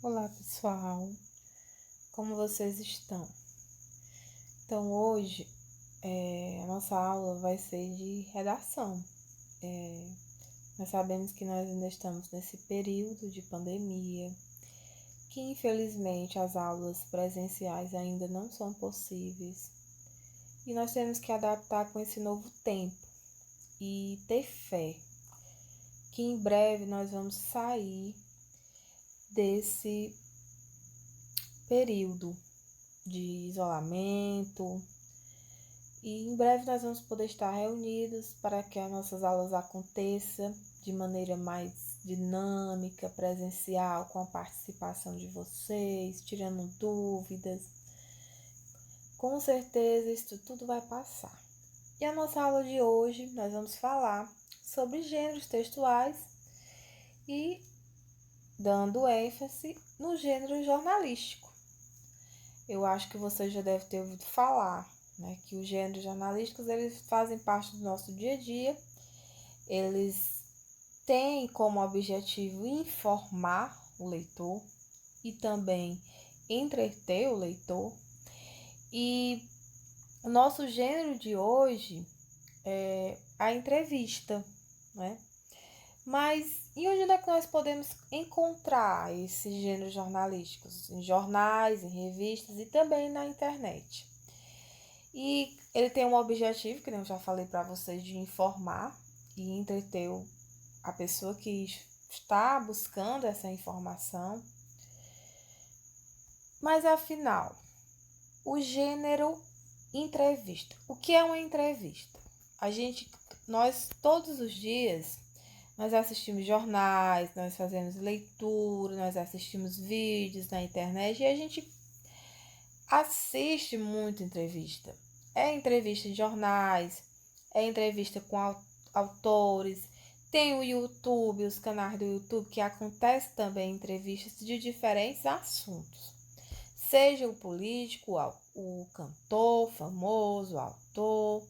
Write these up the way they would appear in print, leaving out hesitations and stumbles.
Olá, pessoal. Como vocês estão? Então, hoje a nossa aula vai ser de redação. Nós sabemos que nós ainda estamos nesse período de pandemia, que infelizmente as aulas presenciais ainda não são possíveis e nós temos que adaptar com esse novo tempo e ter fé que em breve nós vamos sair desse período de isolamento e em breve nós vamos poder estar reunidos para que as nossas aulas aconteçam de maneira mais dinâmica, presencial, com a participação de vocês, tirando dúvidas. Com certeza isso tudo vai passar. E a nossa aula de hoje nós vamos falar sobre gêneros textuais e dando ênfase no gênero jornalístico. Eu acho que você já deve ter ouvido falar, né, que os gêneros jornalísticos eles fazem parte do nosso dia a dia, eles têm como objetivo informar o leitor e também entreter o leitor. E o nosso gênero de hoje é a entrevista, né? Mas e onde é que nós podemos encontrar esses gêneros jornalísticos? Em jornais, em revistas e também na internet. E ele tem um objetivo, que eu já falei para vocês, de informar e entreter a pessoa que está buscando essa informação. Mas afinal, o gênero entrevista. O que é uma entrevista? Nós todos os dias, nós assistimos jornais, nós fazemos leitura, nós assistimos vídeos na internet e a gente assiste muito entrevista. É entrevista em jornais, é entrevista com autores, tem o YouTube, os canais do YouTube que acontece também entrevistas de diferentes assuntos. Seja o político, o cantor famoso, o autor,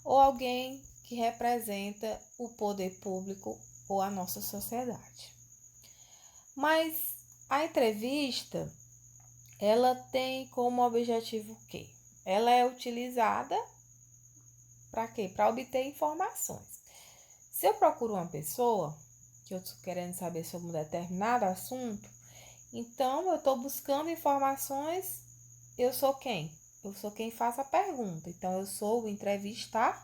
ou alguém que representa o poder público ou a nossa sociedade. Mas a entrevista, ela tem como objetivo o quê? Ela é utilizada para quê? Para obter informações. Se eu procuro uma pessoa que eu estou querendo saber sobre um determinado assunto, então eu estou buscando informações. Eu sou quem? Eu sou quem faz a pergunta. Então eu sou o entrevistador.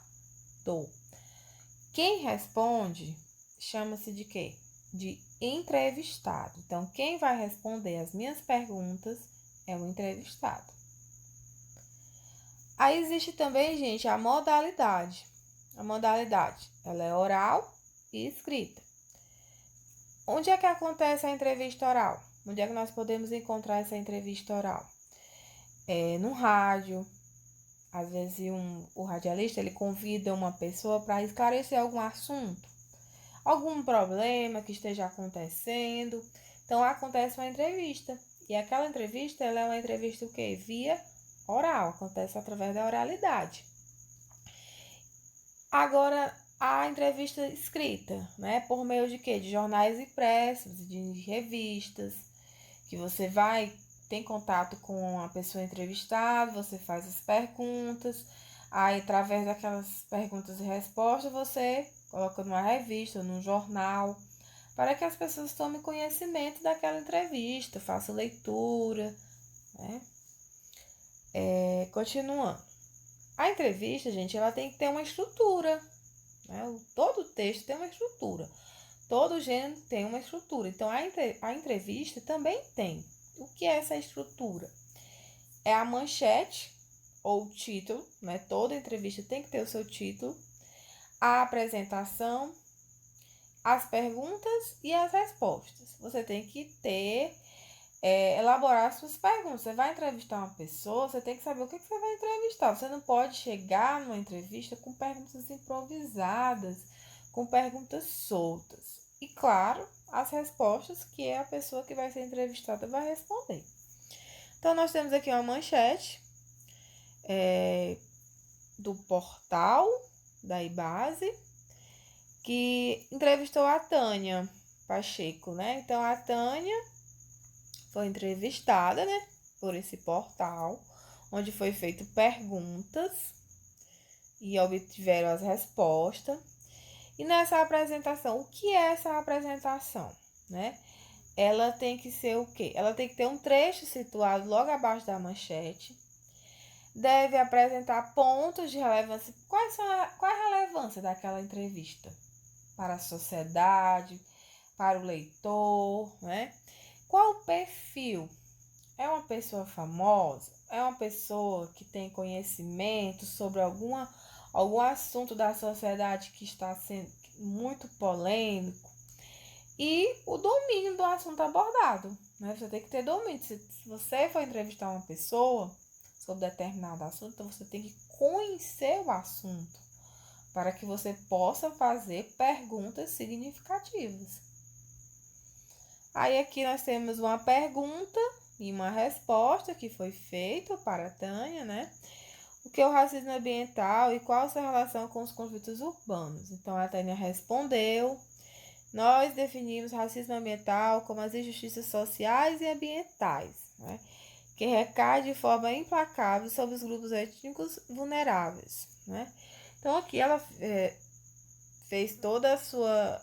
Quem responde chama-se de quê? De entrevistado. Então quem vai responder as minhas perguntas é o entrevistado. Aí existe também, gente, a modalidade. A modalidade, ela é oral e escrita. Onde é que acontece a entrevista oral? Onde é que nós podemos encontrar essa entrevista oral? No rádio. Às vezes o radialista ele convida uma pessoa para esclarecer algum assunto, algum problema que esteja acontecendo. Então acontece uma entrevista. E aquela entrevista, ela é uma entrevista o quê? Via oral, acontece através da oralidade. Agora, a entrevista escrita, né? Por meio de quê? De jornais impressos, de revistas, que você tem contato com a pessoa entrevistada, você faz as perguntas, aí através daquelas perguntas e respostas, você coloca numa revista ou num jornal, para que as pessoas tomem conhecimento daquela entrevista, façam leitura, né? Continuando. A entrevista, gente, ela tem que ter uma estrutura, né? Todo texto tem uma estrutura. Todo gênero tem uma estrutura. Então, a entrevista também tem. O que é essa estrutura? É a manchete ou título, né? Toda entrevista tem que ter o seu título, a apresentação, as perguntas e as respostas. Você tem que elaborar suas perguntas. Você vai entrevistar uma pessoa, você tem que saber o que você vai entrevistar. Você não pode chegar numa entrevista com perguntas improvisadas, com perguntas soltas. E, claro, as respostas que a pessoa que vai ser entrevistada vai responder. Então, nós temos aqui uma manchete do portal da IBASE, que entrevistou a Tânia Pacheco, né? Então, a Tânia, foi entrevistada, né, por esse portal, onde foi feito perguntas e obtiveram as respostas. E nessa apresentação, o que é essa apresentação, né? Ela tem que ser o quê? Ela tem que ter um trecho situado logo abaixo da manchete. Deve apresentar pontos de relevância. Qual é a relevância daquela entrevista para a sociedade, para o leitor, né? Qual o perfil? É uma pessoa famosa? É uma pessoa que tem conhecimento sobre algum assunto da sociedade que está sendo muito polêmico? E o domínio do assunto abordado, né? Você tem que ter domínio. Se você for entrevistar uma pessoa sobre determinado assunto, então você tem que conhecer o assunto para que você possa fazer perguntas significativas. Aí aqui nós temos uma pergunta e uma resposta que foi feita para a Tânia, né? O que é o racismo ambiental e qual a sua relação com os conflitos urbanos? Então a Tânia respondeu: nós definimos racismo ambiental como as injustiças sociais e ambientais, né, que recai de forma implacável sobre os grupos étnicos vulneráveis, né? Então aqui ela fez toda a sua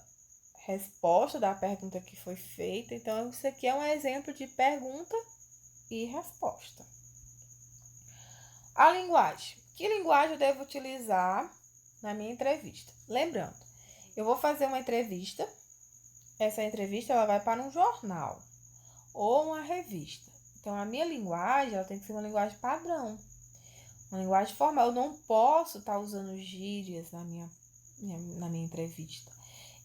resposta da pergunta que foi feita. Então isso aqui é um exemplo de pergunta e resposta. A linguagem. Que linguagem eu devo utilizar na minha entrevista? Lembrando, eu vou fazer uma entrevista. Essa entrevista ela vai para um jornal ou uma revista. Então, a minha linguagem ela tem que ser uma linguagem padrão, uma linguagem formal. Eu não posso estar usando gírias na minha entrevista.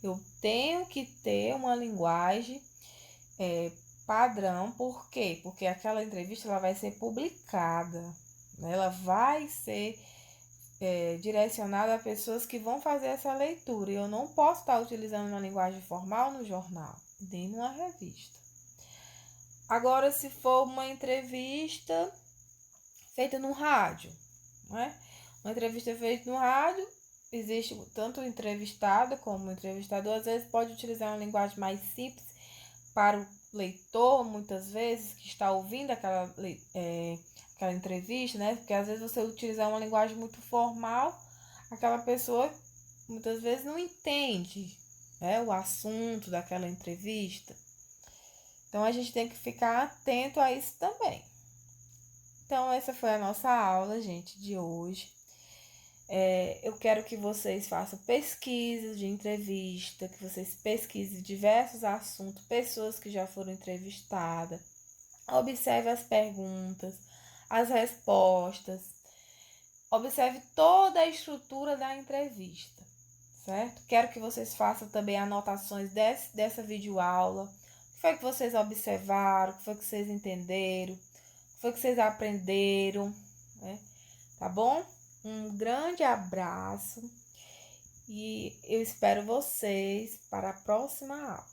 Eu tenho que ter uma linguagem padrão. Por quê? Porque aquela entrevista ela vai ser publicada, né? Ela vai ser direcionada a pessoas que vão fazer essa leitura. E eu não posso estar utilizando uma linguagem formal no jornal, nem numa revista. Agora, se for uma entrevista feita no rádio, né? Uma entrevista feita no rádio, existe tanto o entrevistado como o entrevistador. Às vezes pode utilizar uma linguagem mais simples para o leitor, muitas vezes, que está ouvindo aquela entrevista, né? Porque às vezes você utilizar uma linguagem muito formal, aquela pessoa muitas vezes não entende, né, o assunto daquela entrevista. Então a gente tem que ficar atento a isso também. Então essa foi a nossa aula, gente, de hoje. Eu quero que vocês façam pesquisas de entrevista, que vocês pesquisem diversos assuntos, pessoas que já foram entrevistadas. Observe as perguntas, as respostas. Observe toda a estrutura da entrevista, certo? Quero que vocês façam também anotações dessa videoaula. O que foi que vocês observaram? O que foi que vocês entenderam? O que foi que vocês aprenderam? Né? Tá bom? Um grande abraço e eu espero vocês para a próxima aula.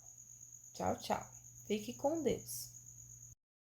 Tchau, tchau. Fique com Deus.